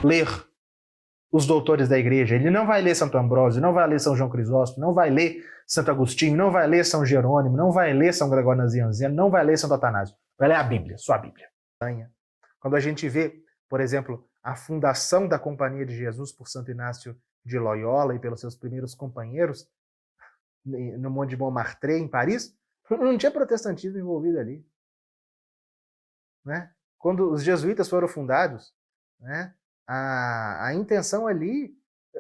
ler os doutores da igreja, ele não vai ler Santo Ambrósio, não vai ler São João Crisóstomo, não vai ler Santo Agostinho, não vai ler São Jerônimo, não vai ler São Gregório Nazianzeno, não vai ler Santo Atanásio, vai ler a Bíblia, só a Bíblia. Quando a gente vê, por exemplo, a fundação da Companhia de Jesus por Santo Inácio de Loyola e pelos seus primeiros companheiros no Monte de Montmartre, em Paris, não tinha protestantismo envolvido ali. Né? Quando os jesuítas foram fundados, né, a intenção ali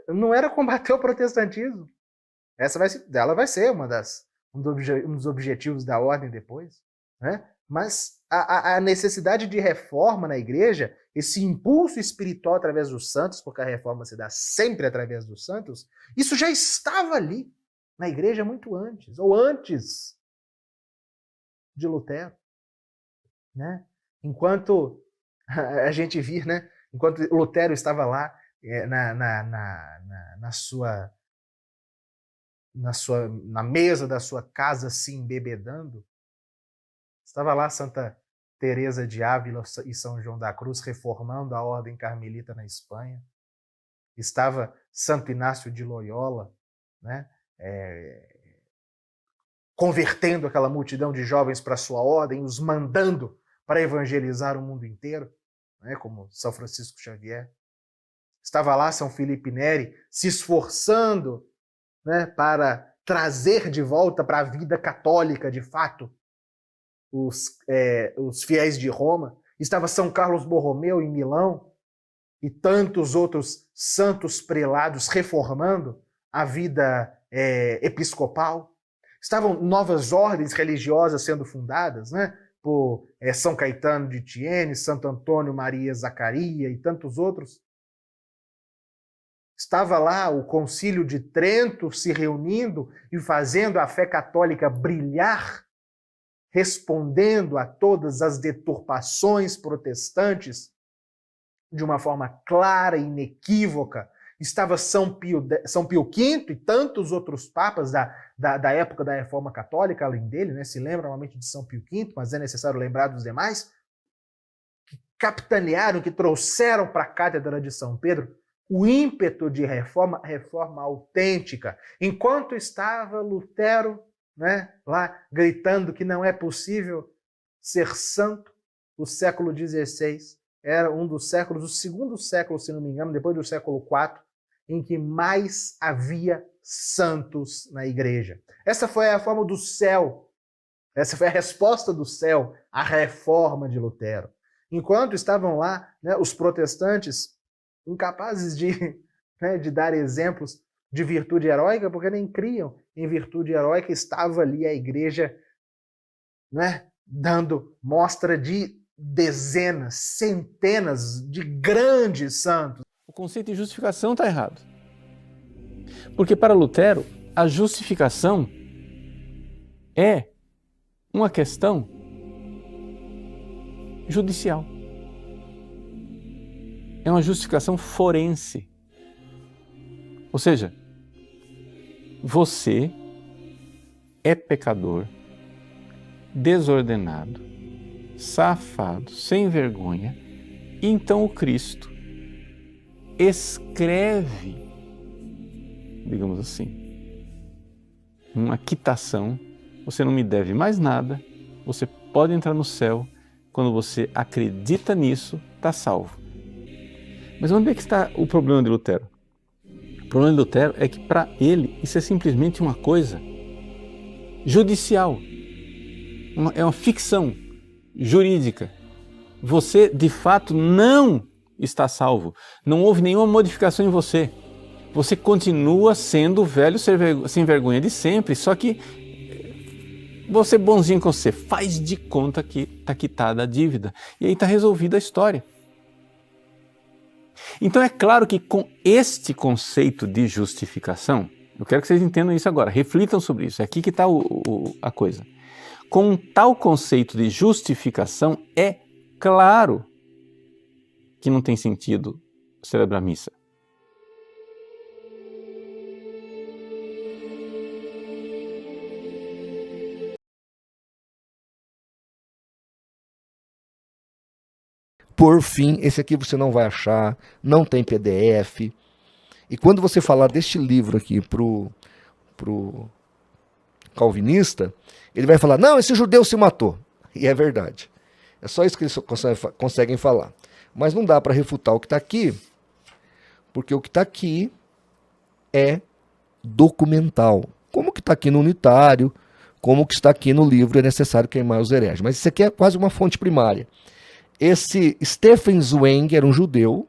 não era combater o protestantismo. Ela vai ser um dos objetivos da ordem depois. Né? Mas a necessidade de reforma na igreja, esse impulso espiritual através dos santos, porque a reforma se dá sempre através dos santos, isso já estava ali na igreja muito antes, ou antes de Lutero. Né? Enquanto a gente via, né? Enquanto Lutero estava lá na mesa da sua casa se embebedando, estava lá Santa Teresa de Ávila e São João da Cruz reformando a ordem carmelita na Espanha. Estava Santo Inácio de Loyola, né? Convertendo aquela multidão de jovens para a sua ordem, os mandando para evangelizar o mundo inteiro, né, como São Francisco Xavier. Estava lá São Felipe Neri se esforçando, né, para trazer de volta para a vida católica, de fato, os fiéis de Roma. Estava São Carlos Borromeu em Milão e tantos outros santos prelados reformando a vida episcopal. Estavam novas ordens religiosas sendo fundadas, né? Por São Caetano de Thiene, Santo Antônio Maria Zacaria e tantos outros. Estava lá o Concílio de Trento se reunindo e fazendo a fé católica brilhar, respondendo a todas as deturpações protestantes de uma forma clara e inequívoca. Estava São Pio V e tantos outros papas da época da Reforma Católica, além dele, né? Se lembra normalmente de São Pio V, mas é necessário lembrar dos demais, que capitanearam, que trouxeram para a Cátedra de São Pedro o ímpeto de reforma autêntica. Enquanto estava Lutero, né, lá gritando que não é possível ser santo, o século XVI era um dos séculos, o segundo século, se não me engano, depois do século IV, em que mais havia santos na igreja. Essa foi a forma do céu, essa foi a resposta do céu à reforma de Lutero. Enquanto estavam lá, né, os protestantes incapazes de dar exemplos de virtude heróica, porque nem criam em virtude heróica, estava ali a igreja, né, dando mostra de dezenas, centenas de grandes santos. O conceito de justificação está errado. Porque para Lutero, a justificação é uma questão judicial. É uma justificação forense. Ou seja, você é pecador, desordenado, safado, sem vergonha, e então o Cristo escreve, digamos assim, uma quitação: você não me deve mais nada, você pode entrar no céu, quando você acredita nisso, está salvo. Mas onde é que está o problema de Lutero? O problema de Lutero é que para ele isso é simplesmente uma coisa judicial, é uma ficção jurídica. Você de fato não está salvo, não houve nenhuma modificação em você. Você continua sendo o velho sem vergonha de sempre, só que você bonzinho com você, faz de conta que está quitada a dívida e aí está resolvida a história. Então é claro que com este conceito de justificação, eu quero que vocês entendam isso agora, reflitam sobre isso, é aqui que está a coisa. Com tal conceito de justificação, é claro que não tem sentido celebrar missa. Por fim, esse aqui você não vai achar, não tem PDF. E quando você falar deste livro aqui pro calvinista, ele vai falar, não, esse judeu se matou. E é verdade. É só isso que eles conseguem falar. Mas não dá para refutar o que está aqui, porque o que está aqui é documental. Como que está aqui no unitário, como que está aqui no livro É Necessário Queimar os Hereges. Mas isso aqui é quase uma fonte primária. Esse Stephen Zweig era um judeu,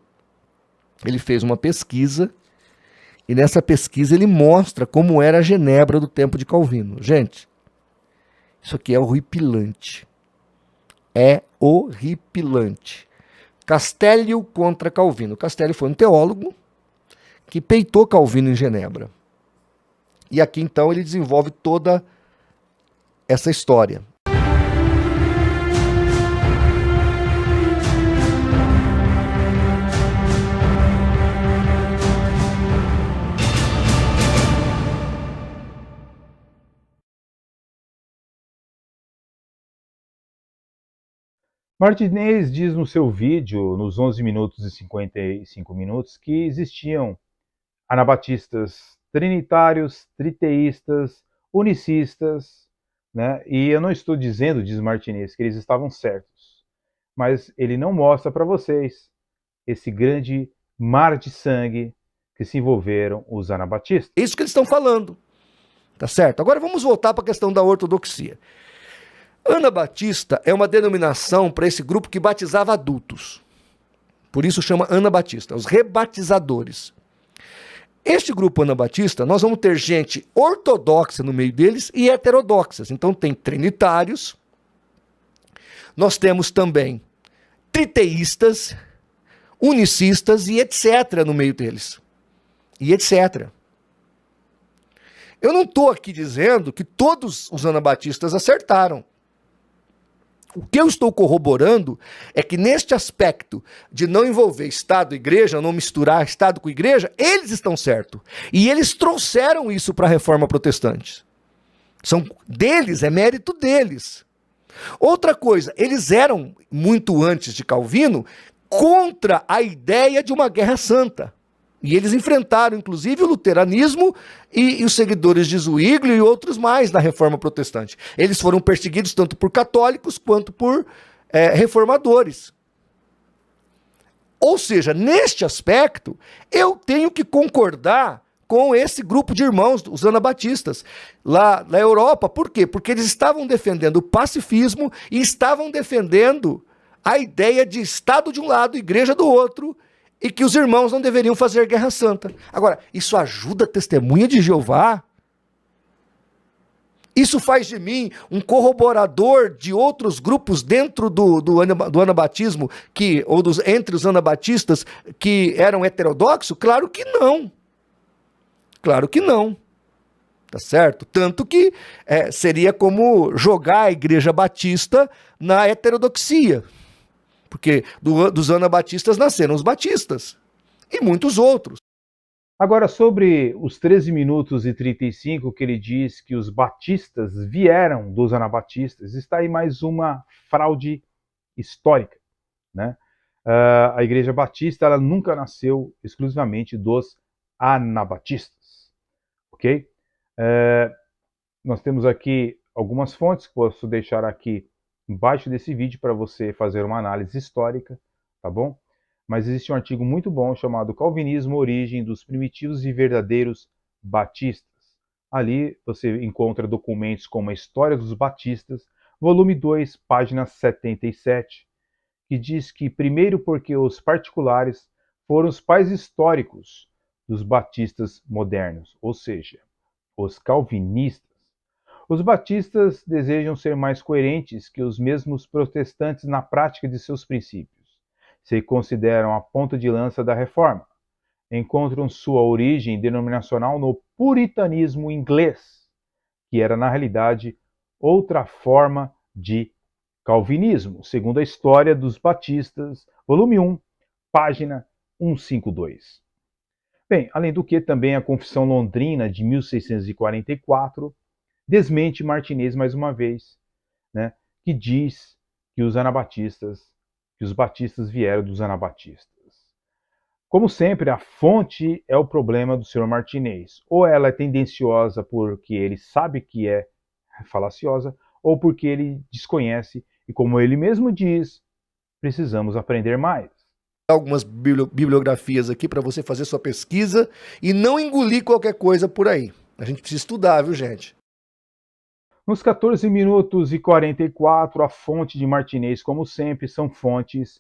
ele fez uma pesquisa, e nessa pesquisa ele mostra como era a Genebra do tempo de Calvino. Gente, isso aqui é horripilante. É horripilante. Castellio contra Calvino. Castellio foi um teólogo que peitou Calvino em Genebra. E aqui então ele desenvolve toda essa história. Martinez diz no seu vídeo, nos 11 minutos e 55 minutos, que existiam anabatistas trinitários, triteístas, unicistas, né? E eu não estou dizendo, diz Martinez, que eles estavam certos, mas ele não mostra para vocês esse grande mar de sangue que se envolveram os anabatistas. Isso que eles estão falando, tá certo? Agora vamos voltar para a questão da ortodoxia. Anabatista é uma denominação para esse grupo que batizava adultos. Por isso chama anabatista, os rebatizadores. Este grupo anabatista, nós vamos ter gente ortodoxa no meio deles e heterodoxas. Então tem trinitários, nós temos também triteístas, unicistas e etc. no meio deles. E etc. Eu não estou aqui dizendo que todos os anabatistas acertaram. O que eu estou corroborando é que neste aspecto de não envolver Estado e Igreja, não misturar Estado com Igreja, eles estão certos. E eles trouxeram isso para a Reforma Protestante. São deles, é mérito deles. Outra coisa, eles eram, muito antes de Calvino, contra a ideia de uma guerra santa. E eles enfrentaram, inclusive, o luteranismo e os seguidores de Zwingli e outros mais da Reforma Protestante. Eles foram perseguidos tanto por católicos quanto por reformadores. Ou seja, neste aspecto, eu tenho que concordar com esse grupo de irmãos, os anabatistas, lá na Europa. Por quê? Porque eles estavam defendendo o pacifismo e estavam defendendo a ideia de Estado de um lado, Igreja do outro, e que os irmãos não deveriam fazer guerra santa. Agora, isso ajuda a testemunha de Jeová? Isso faz de mim um corroborador de outros grupos dentro do anabatismo, entre os anabatistas que eram heterodoxos? Claro que não. Claro que não. Tá certo? Tanto que seria como jogar a Igreja Batista na heterodoxia. Porque dos anabatistas nasceram os batistas e muitos outros. Agora, sobre os 13 minutos e 35, que ele diz que os batistas vieram dos anabatistas, está aí mais uma fraude histórica, né? A Igreja Batista ela nunca nasceu exclusivamente dos anabatistas, ok? Nós temos aqui algumas fontes que posso deixar aqui embaixo desse vídeo para você fazer uma análise histórica, tá bom? Mas existe um artigo muito bom chamado Calvinismo, Origem dos Primitivos e Verdadeiros Batistas. Ali você encontra documentos como a História dos Batistas, volume 2, página 77, que diz que primeiro porque os particulares foram os pais históricos dos batistas modernos, ou seja, os calvinistas. Os batistas desejam ser mais coerentes que os mesmos protestantes na prática de seus princípios. Se consideram a ponta de lança da reforma. Encontram sua origem denominacional no puritanismo inglês, que era, na realidade, outra forma de calvinismo, segundo a História dos Batistas, volume 1, página 152. Bem, além do que, também a Confissão Londrina de 1644 desmente Martinez mais uma vez, né, que diz que os anabatistas que os batistas vieram dos anabatistas. Como sempre, a fonte é o problema do Sr. Martinez. Ou ela é tendenciosa porque ele sabe que é falaciosa, ou porque ele desconhece e, como ele mesmo diz, precisamos aprender mais. Algumas bibliografias aqui para você fazer sua pesquisa e não engolir qualquer coisa por aí. A gente precisa estudar, viu, gente? Nos 14 minutos e 44, a fonte de Martinez, como sempre, são fontes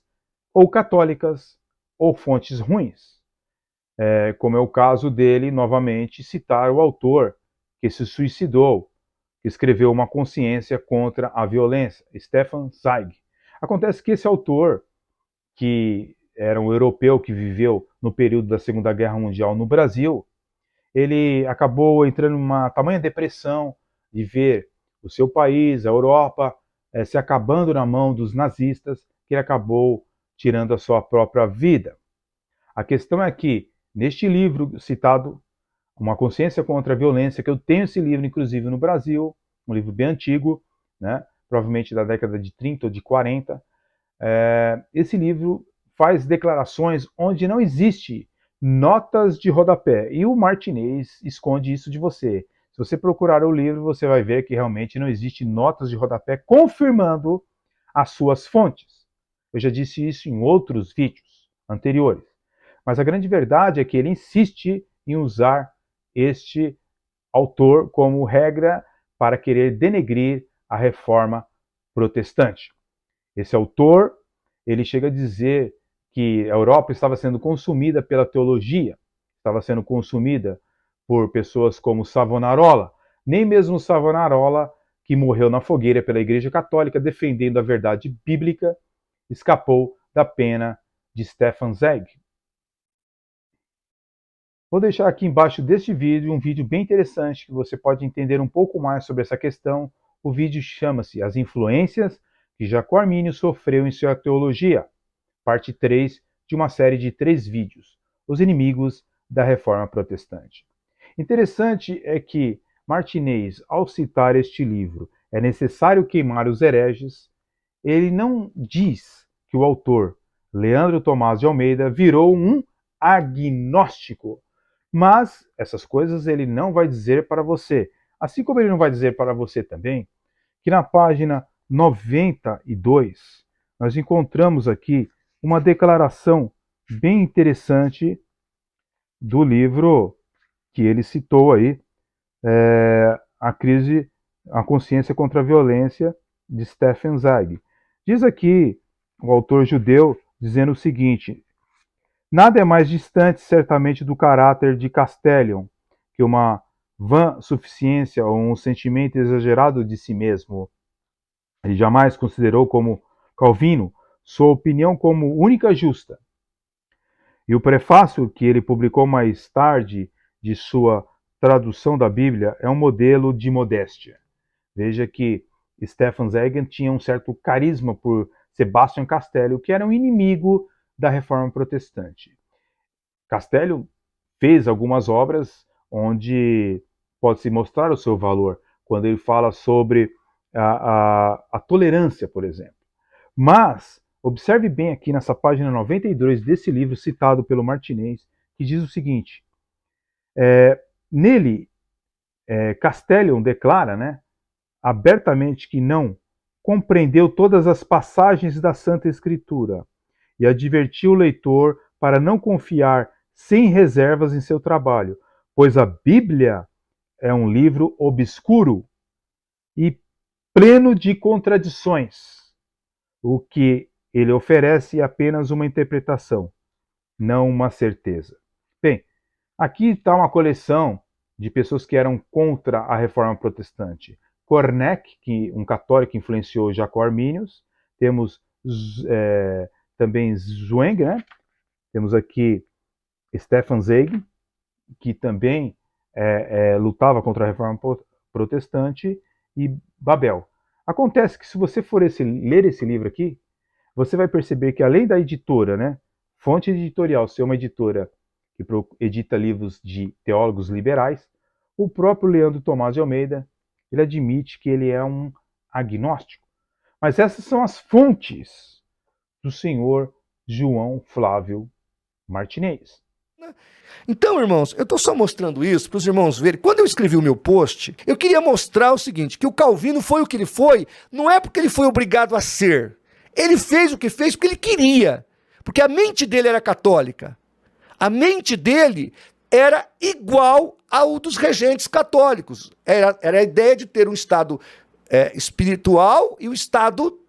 ou católicas ou fontes ruins. Como é o caso dele, novamente, citar o autor que se suicidou, que escreveu Uma Consciência contra a Violência, Stefan Zweig. Acontece que esse autor, que era um europeu que viveu no período da Segunda Guerra Mundial no Brasil, ele acabou entrando numa tamanha depressão de ver o seu país, a Europa, se acabando na mão dos nazistas, que ele acabou tirando a sua própria vida. A questão é que, neste livro citado, Uma Consciência contra a Violência, que eu tenho esse livro, inclusive, no Brasil, um livro bem antigo, né, provavelmente da década de 30 ou de 40, esse livro faz declarações onde não existe notas de rodapé. E o Martinez esconde isso de você. Se você procurar o livro, você vai ver que realmente não existe notas de rodapé confirmando as suas fontes. Eu já disse isso em outros vídeos anteriores. Mas a grande verdade é que ele insiste em usar este autor como regra para querer denegrir a reforma protestante. Esse autor, ele chega a dizer que a Europa estava sendo consumida pela teologia, estava sendo consumida por pessoas como Savonarola. Nem mesmo Savonarola, que morreu na fogueira pela Igreja Católica defendendo a verdade bíblica, escapou da pena de Stefan Zweig. Vou deixar aqui embaixo deste vídeo um vídeo bem interessante que você pode entender um pouco mais sobre essa questão. O vídeo chama-se As Influências que Jacó Armínio sofreu em sua teologia, parte 3 de uma série de 3 vídeos, Os Inimigos da Reforma Protestante. Interessante é que Martinez, ao citar este livro, É Necessário Queimar os Hereges, ele não diz que o autor, Leandro Tomás de Almeida, virou um agnóstico. Mas essas coisas ele não vai dizer para você. Assim como ele não vai dizer para você também que na página 92 nós encontramos aqui uma declaração bem interessante do livro que ele citou aí, A Consciência contra a Violência, de Stefan Zweig. Diz aqui o autor judeu dizendo o seguinte: nada é mais distante, certamente, do caráter de Castellion que uma vã suficiência ou um sentimento exagerado de si mesmo. Ele jamais considerou como Calvino sua opinião como única justa. E o prefácio que ele publicou mais tarde de sua tradução da Bíblia é um modelo de modéstia. Veja que Stefan Zweig tinha um certo carisma por Sebastian Castellion, que era um inimigo da Reforma Protestante. Castellion fez algumas obras onde pode-se mostrar o seu valor, quando ele fala sobre a tolerância, por exemplo. Mas, observe bem aqui nessa página 92 desse livro citado pelo Martinez, que diz o seguinte, nele, Castellion declara, né, abertamente que não compreendeu todas as passagens da Santa Escritura e advertiu o leitor para não confiar sem reservas em seu trabalho, pois a Bíblia é um livro obscuro e pleno de contradições. O que ele oferece é apenas uma interpretação, não uma certeza. Bem, aqui está uma coleção de pessoas que eram contra a Reforma Protestante. Corneck, um católico que influenciou Jacó Arminius. Temos também Zweig, né? Temos aqui Stefan Zweig, que também lutava contra a Reforma Protestante, e Babel. Acontece que se você for ler esse livro aqui, você vai perceber que além da editora, né, fonte editorial ser uma editora que edita livros de teólogos liberais, o próprio Leandro Tomás de Almeida, ele admite que ele é um agnóstico. Mas essas são as fontes do senhor João Flávio Martinez. Então, irmãos, eu estou só mostrando isso para os irmãos verem. Quando eu escrevi o meu post, eu queria mostrar o seguinte, que o Calvino foi o que ele foi, não é porque ele foi obrigado a ser. Ele fez o que fez porque ele queria. Porque a mente dele era católica. A mente dele era igual ao dos regentes católicos. Era a ideia de ter um estado espiritual e um estado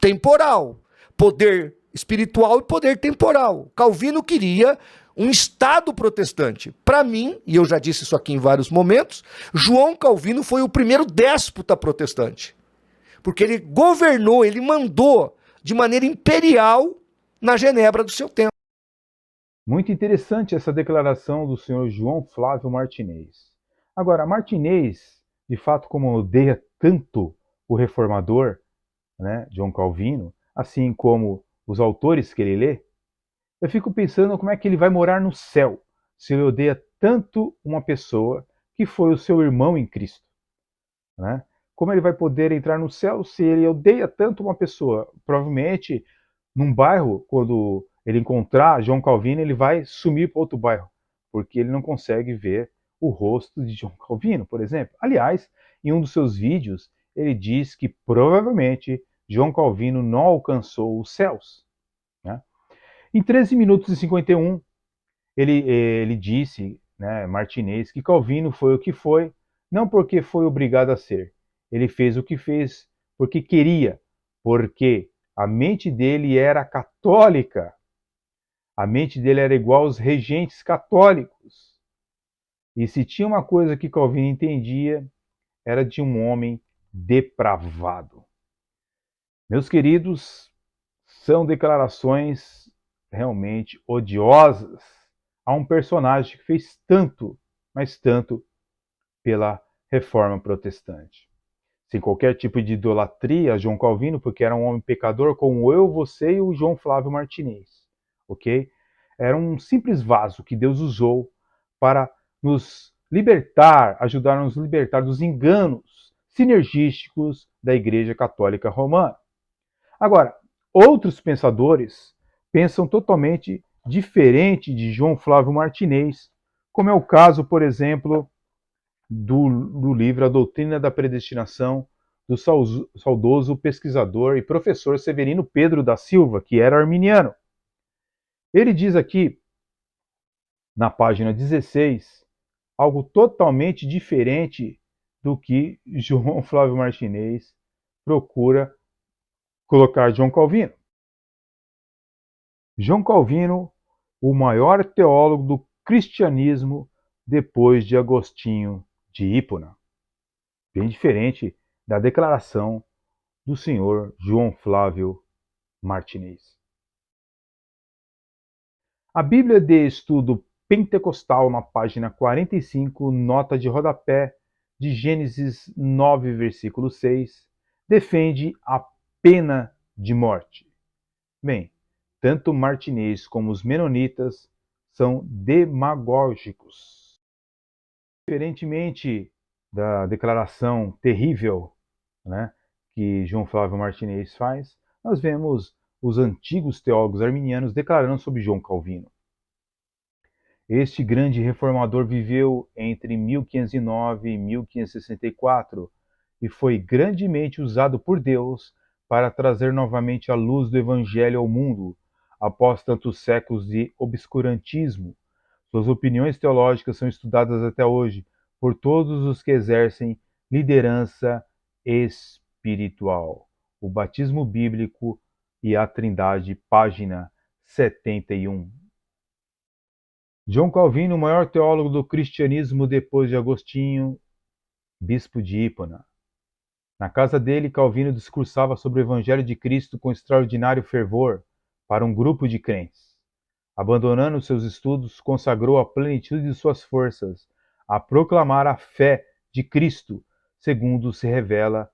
temporal. Poder espiritual e poder temporal. Calvino queria um Estado protestante. Para mim, e eu já disse isso aqui em vários momentos, João Calvino foi o primeiro déspota protestante. Porque ele governou, ele mandou de maneira imperial na Genebra do seu tempo. Muito interessante essa declaração do senhor João Flávio Martinez. Agora, Martinez, de fato, como odeia tanto o reformador, né, João Calvino, assim como os autores que ele lê, eu fico pensando como é que ele vai morar no céu, se ele odeia tanto uma pessoa que foi o seu irmão em Cristo. Né? Como ele vai poder entrar no céu se ele odeia tanto uma pessoa? Provavelmente, num bairro, quando ele encontrar João Calvino, ele vai sumir para outro bairro, porque ele não consegue ver o rosto de João Calvino, por exemplo. Aliás, em um dos seus vídeos, ele diz que provavelmente João Calvino não alcançou os céus. Né? Em 13 minutos e 51, ele disse, né, Martinez, que Calvino foi o que foi, não porque foi obrigado a ser. Ele fez o que fez porque queria, porque a mente dele era católica. A mente dele era igual aos regentes católicos. E se tinha uma coisa que Calvino entendia, era de um homem depravado. Meus queridos, são declarações realmente odiosas a um personagem que fez tanto, mas tanto, pela reforma protestante. Sem qualquer tipo de idolatria a João Calvino, porque era um homem pecador como eu, você e o João Flávio Martinez, ok? Era um simples vaso que Deus usou para nos libertar, ajudar a nos libertar dos enganos sinergísticos da Igreja Católica Romana. Agora, outros pensadores pensam totalmente diferente de João Flávio Martinez, como é o caso, por exemplo, do livro A Doutrina da Predestinação, do saudoso pesquisador e professor Severino Pedro da Silva, que era arminiano. Ele diz aqui, na página 16, algo totalmente diferente do que João Flávio Martinez procura colocar João Calvino. João Calvino, o maior teólogo do cristianismo depois de Agostinho de Hipona. Bem diferente da declaração do senhor João Flávio Martinez. A Bíblia de Estudo Pentecostal, na página 45, nota de rodapé de Gênesis 9, versículo 6, defende a pena de morte. Bem, tanto Martinez como os menonitas são demagógicos. Diferentemente da declaração terrível, né, que João Flávio Martinez faz, nós vemos os antigos teólogos arminianos declarando sobre João Calvino. Este grande reformador viveu entre 1509 e 1564 e foi grandemente usado por Deus para trazer novamente a luz do Evangelho ao mundo, após tantos séculos de obscurantismo. Suas opiniões teológicas são estudadas até hoje por todos os que exercem liderança espiritual. O batismo bíblico e a Trindade, página 71. João Calvino, o maior teólogo do cristianismo depois de Agostinho, bispo de Hipona. Na casa dele, Calvino discursava sobre o Evangelho de Cristo com extraordinário fervor para um grupo de crentes. Abandonando seus estudos, consagrou a plenitude de suas forças a proclamar a fé de Cristo, segundo se revela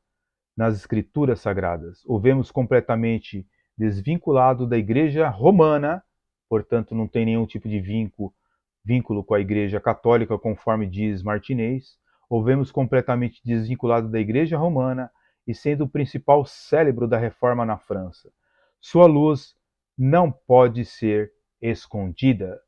nas Escrituras Sagradas. O vemos completamente desvinculado da Igreja Romana, portanto não tem nenhum tipo de vínculo com a Igreja Católica, conforme diz Martinez. O vemos completamente desvinculado da Igreja Romana e sendo o principal cérebro da reforma na França. Sua luz não pode ser escondida.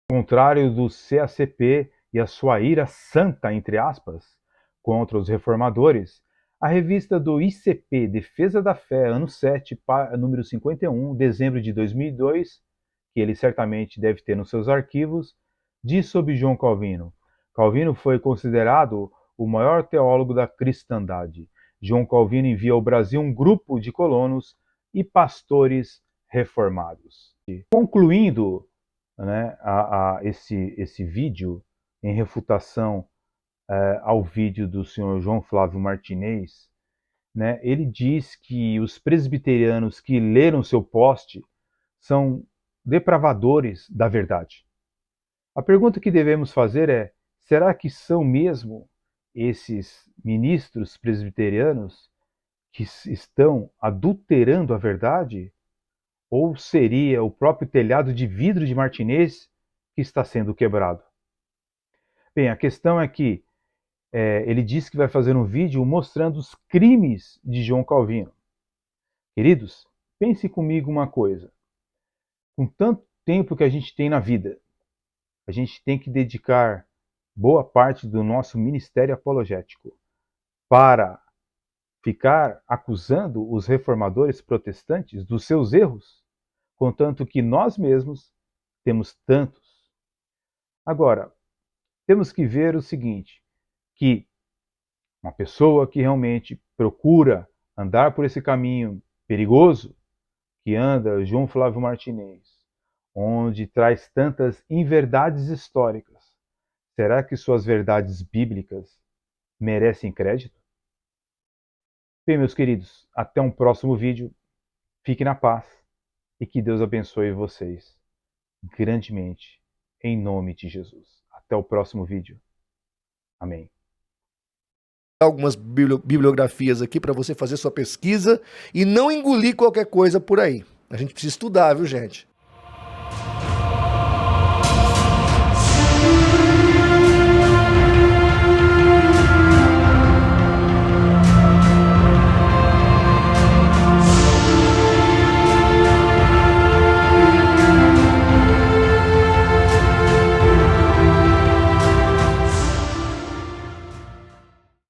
Ao contrário do CACP e a sua ira santa, entre aspas, contra os reformadores, a revista do ICP, Defesa da Fé, ano 7, número 51, dezembro de 2002, que ele certamente deve ter nos seus arquivos, diz sobre João Calvino. Calvino foi considerado o maior teólogo da cristandade. João Calvino envia ao Brasil um grupo de colonos e pastores reformados. Concluindo, né, esse vídeo em refutação ao vídeo do senhor João Flávio Martinez, né, ele diz que os presbiterianos que leram seu post são depravadores da verdade. A pergunta que devemos fazer é: será que são mesmo esses ministros presbiterianos que estão adulterando a verdade? Ou seria o próprio telhado de vidro de Martinez que está sendo quebrado? Bem, a questão é que ele disse que vai fazer um vídeo mostrando os crimes de João Calvino. Queridos, pense comigo uma coisa. Com tanto tempo que a gente tem na vida, a gente tem que dedicar boa parte do nosso ministério apologético para ficar acusando os reformadores protestantes dos seus erros, contanto que nós mesmos temos tantos. Agora, temos que ver o seguinte, que uma pessoa que realmente procura andar por esse caminho perigoso, que anda João Flávio Martinez, onde traz tantas inverdades históricas, será que suas verdades bíblicas merecem crédito? Bem, meus queridos, até um próximo vídeo. Fique na paz e que Deus abençoe vocês grandemente, em nome de Jesus. Até o próximo vídeo. Amém. Algumas bibliografias aqui para você fazer sua pesquisa e não engolir qualquer coisa por aí. A gente precisa estudar, viu, gente?